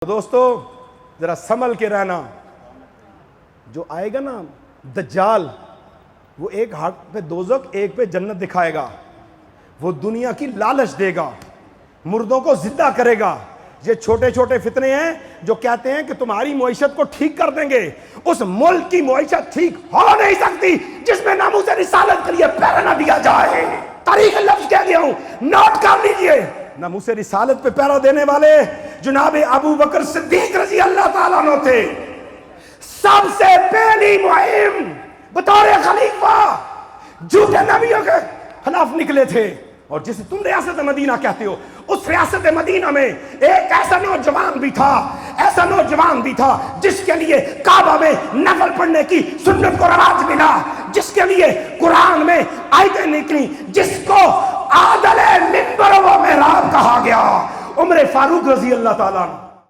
दोस्तों जरा संभल के रहना। जो आएगा ना दज्जाल, वो एक हाथ पे दोज़ख एक पे जन्नत दिखाएगा। वो दुनिया की लालच देगा, मुर्दों को जिंदा करेगा। ये छोटे छोटे फितने हैं जो कहते हैं कि तुम्हारी मुईशत को ठीक कर देंगे। उस मुल्क की मुईशत ठीक हो नहीं सकती जिसमें नामूस रिसालत के लिए पैरा ना दिया जाए। तारीख लफ्ज कह गया हूं, नोट कर लीजिए। नामूस रिसालत पे पैरा देने वाले जनाब अबू बकर सिद्दीक रजी अल्लाह ताला अन्हु थे। सबसे पहली मुहिम बतौर खलीफा झूठे नबियों के खिलाफ निकले थे। और जिसे तुम रियासत मदीना कहते हो, उस रियासत मदीना में एक ऐसा नौजवान भी था जिसके लिए काबा में नफल पढ़ने की सुन्नत को रवाज मिला, जिसके लिए कुरान में आयतें निकली, जिसको आदल मिंबर व मेहराब कहा गया। उमर फारूक रजी अल्लाह ताला